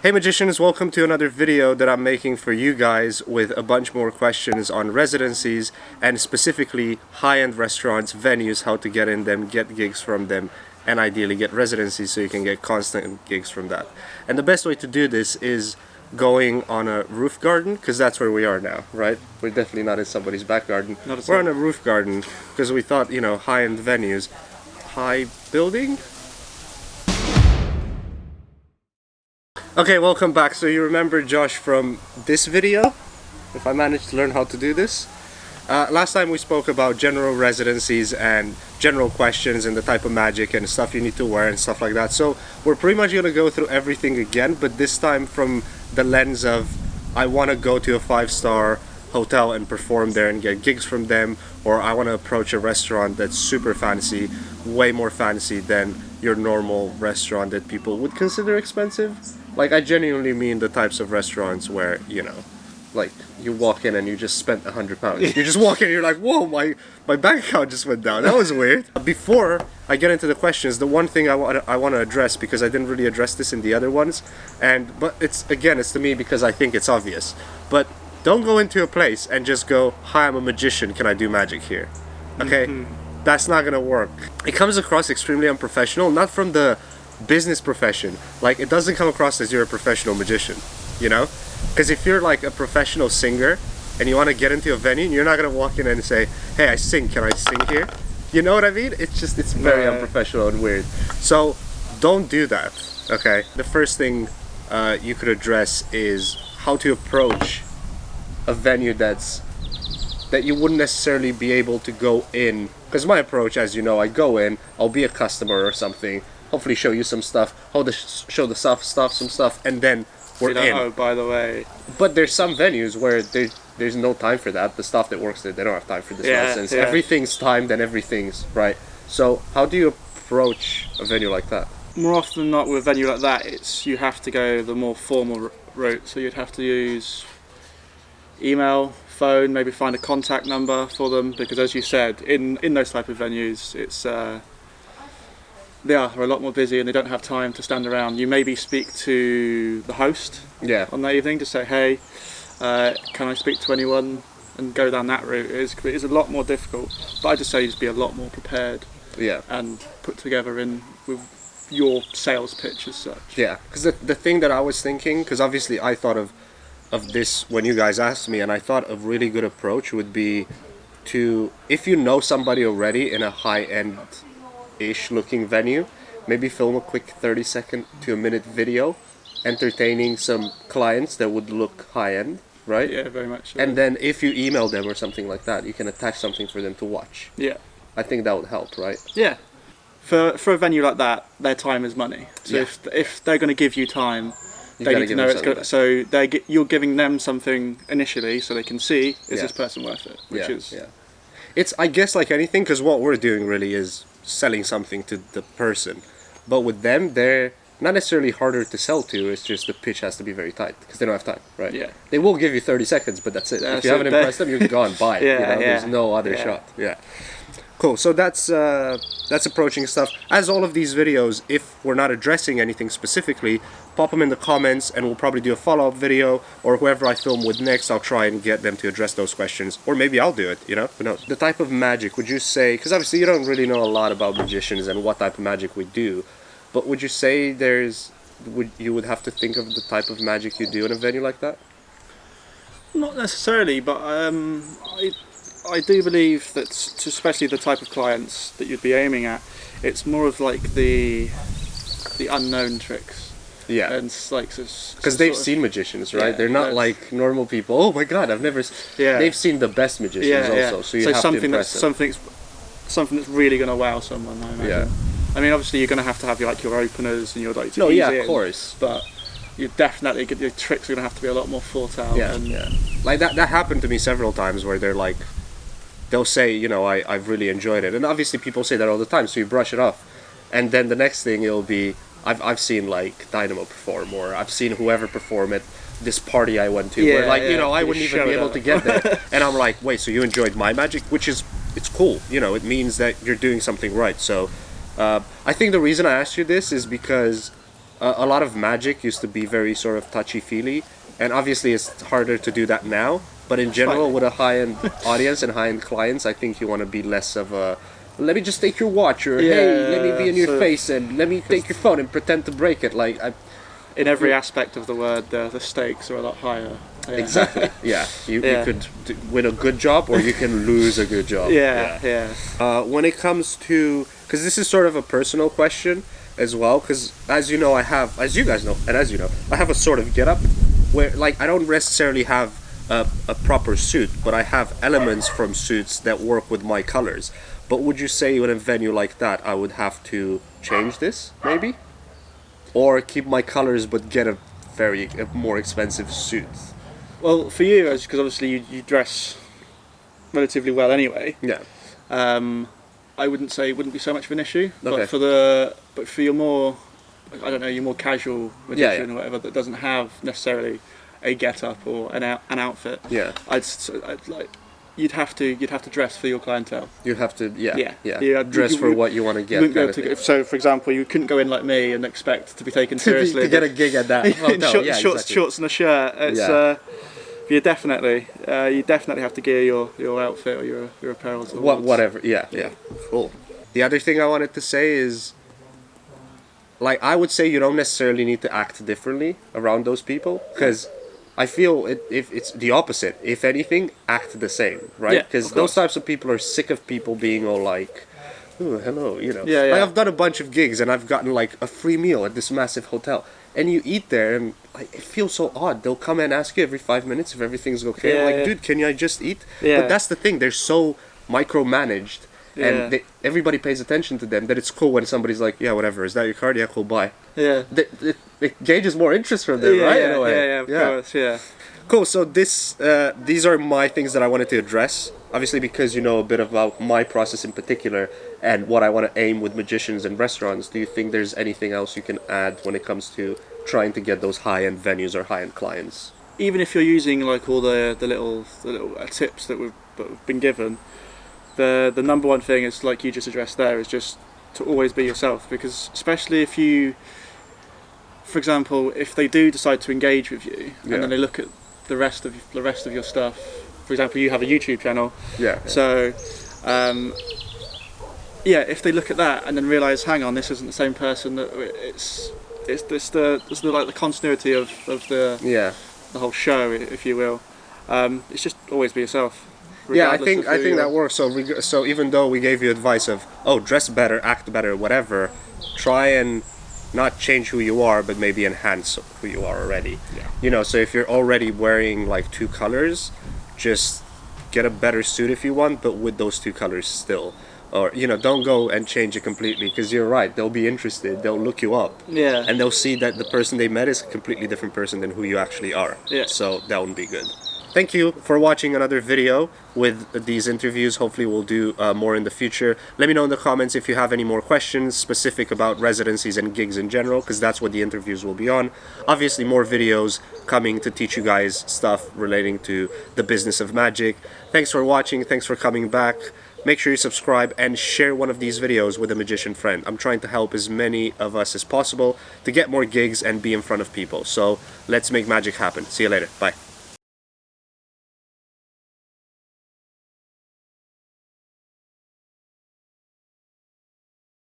Hey magicians, welcome to another video that I'm making for you guys with a bunch more questions on residencies and specifically high-end restaurants, venues, how to get in them, get gigs from them, and ideally get residencies so you can get constant gigs from that. And the best way to do this is going on a roof garden, because that's where we are now, right? We're definitely not in somebody's back garden. We're on a roof garden because we thought, you know, high-end venues, high building? Okay, welcome back. So you remember Josh from this video, if I managed to learn how to do this. Last time we spoke about general residencies and general questions and the type of magic and stuff you need to wear and stuff like that. So we're pretty much going to go through everything again, but this time from the lens of I want to go to a 5-star hotel and perform there and get gigs from them, or I want to approach a restaurant that's super fancy, way more fancy than your normal restaurant that people would consider expensive. Like, I genuinely mean the types of restaurants where, you know, like, you walk in and you just spent £100. You just walk in and you're like, whoa, my bank account just went down. That was weird. Before I get into the questions, the one thing I want to address, because I didn't really address this in the other ones, but it's to me because I think it's obvious. But don't go into a place and just go, hi, I'm a magician, can I do magic here? Okay? That's not gonna work. It comes across extremely unprofessional, not from the business profession. Like, it doesn't come across as you're a professional magician, you know? Because if you're like a professional singer and you want to get into a venue, you're not gonna walk in and say, hey, I sing, can I sing here? You know what I mean? It's very unprofessional and weird. So don't do that, okay? The first thing you could address is how to approach a venue that you wouldn't necessarily be able to go in. Because my approach, as you know, I go in, I'll be a customer or something, hopefully show you some stuff, show the some stuff, and then we're in. Oh, by the way. But there's some venues where there's no time for that. The staff that works there, they don't have time for this nonsense. Yeah. Everything's timed and everything's right. So how do you approach a venue like that? More often than not with a venue like that, you have to go the more formal route. So you'd have to use email, phone, maybe find a contact number for them, because as you said, in those type of venues, they are a lot more busy and they don't have time to stand around. You maybe speak to the host on that evening to say, hey, can I speak to anyone, and go down that route. It is a lot more difficult, but I just say just be a lot more prepared and put together with your sales pitch as such. Yeah, because the thing that I was thinking, because obviously I thought of this when you guys asked me, and I thought a really good approach would be to, if you know somebody already in a high-end-ish looking venue, maybe film a quick 30-second to a minute video entertaining some clients that would look high-end, right? Yeah, very much so. And then if you email them or something like that, you can attach something for them to watch. Yeah. I think that would help, right? Yeah. For a venue like that, their time is money. So if they're going to give you time, they need to know it's good. So you're giving them something initially, so they can see, is this person worth it? It's, I guess, like anything, because what we're doing really is selling something to the person. But with them, they're not necessarily harder to sell to. It's just the pitch has to be very tight because they don't have time, right? Yeah. They will give you 30 seconds, but that's it. If you haven't impressed them, you're gone. Bye. There's no other shot. Yeah. Cool. So that's approaching stuff. As all of these videos, if we're not addressing anything specifically, pop them in the comments and we'll probably do a follow-up video, or whoever I film with next, I'll try and get them to address those questions, or maybe I'll do it, you know, who knows. The type of magic, would you say, because obviously you don't really know a lot about magicians and what type of magic we do, but would you say you would have to think of the type of magic you do in a venue like that? Not necessarily, but I do believe that, especially the type of clients that you'd be aiming at, it's more of like the unknown tricks. Yeah, and like because they've seen magicians, right? They're not like normal people. Oh my God, I've never. They've seen the best magicians also, so you have to impress them. Something that's really going to wow someone. I imagine. Yeah. I mean, obviously you're going to have your openers and your like. No, yeah, of course. But you definitely your tricks are going to have to be a lot more thought out. Yeah. Like that happened to me several times where they'll say, you know, I've really enjoyed it, and obviously people say that all the time, so you brush it off, and then the next thing it'll be, I've seen like Dynamo perform, or I've seen whoever perform at this party I went to, where you know, I wouldn't even be able to get there, and I'm like, wait, so you enjoyed my magic? Which is, it's cool, you know, it means that you're doing something right. So I think the reason I asked you this is because a lot of magic used to be very sort of touchy-feely, and obviously it's harder to do that now. But in general, with a high-end audience and high-end clients, I think you want to be less of a, let me just take your watch, or hey, let me be in your face, and let me take your phone and pretend to break it. Like, in every aspect of the word, the stakes are a lot higher. Yeah. Exactly. Yeah. You could win a good job, or you can lose a good job. Yeah. When it comes to, because this is sort of a personal question as well, because as you know, as you guys know, and as you know, I have a sort of get up where, like, I don't necessarily have a proper suit, but I have elements from suits that work with my colors. But would you say in a venue like that, I would have to change this, maybe? Or keep my colors but get a more expensive suit? Well, for you, because obviously you dress relatively well anyway. Yeah. I wouldn't say it wouldn't be so much of an issue. Okay. But for your more, I don't know, your more casual magician or whatever that doesn't have necessarily a get-up or an outfit. Yeah. I'd like. You'd have to dress for your clientele. You have to, yeah. Dress for what you want to get. You wouldn't be able to, so, for example, you couldn't go in like me and expect to be taken seriously. to get a gig at that. In shorts and a shirt. It's, you definitely have to gear your outfit or your apparel towards. Whatever. Yeah. Cool. The other thing I wanted to say is, like, I would say you don't necessarily need to act differently around those people, because I feel if it's the opposite. If anything, act the same, right? Because those types of people are sick of people being all like, "Oh, hello," you know. Yeah. Like, I've done a bunch of gigs and I've gotten like a free meal at this massive hotel, and you eat there and like, it feels so odd. They'll come and ask you every 5 minutes if everything's okay. I'm like, dude, can I just eat? Yeah. But that's the thing. They're so micromanaged. Yeah. And everybody pays attention to them, that it's cool when somebody's like, yeah, whatever, is that your card? Yeah, cool, bye. Yeah. It gauges more interest from them, right? In a way. Yeah, of course, yeah. Cool, so these are my things that I wanted to address. Obviously, because you know a bit about my process in particular and what I want to aim with magicians and restaurants, do you think there's anything else you can add when it comes to trying to get those high-end venues or high-end clients? Even if you're using like all the little tips that we've been given, the number one thing is, like you just addressed there, is just to always be yourself. Because especially if you, for example, if they do decide to engage with you and then they look at the rest of your stuff. For example, you have a YouTube channel. Yeah. So, if they look at that and then realise, hang on, this isn't the same person. That it's the continuity of the whole show, if you will. It's just always be yourself. Yeah, I think that works. So even though we gave you advice of, dress better, act better, whatever, try and not change who you are, but maybe enhance who you are already. Yeah. You know, so if you're already wearing like 2 colors, just get a better suit if you want, but with those 2 colors still. Or, you know, don't go and change it completely, because you're right, they'll be interested, they'll look you up. Yeah. And they'll see that the person they met is a completely different person than who you actually are. Yeah. So that wouldn't be good. Thank you for watching another video with these interviews. Hopefully we'll do more in the future. Let me know in the comments if you have any more questions specific about residencies and gigs in general, because that's what the interviews will be on. Obviously more videos coming to teach you guys stuff relating to the business of magic. Thanks for watching. Thanks for coming back. Make sure you subscribe and share one of these videos with a magician friend. I'm trying to help as many of us as possible to get more gigs and be in front of people. So let's make magic happen. See you later. Bye.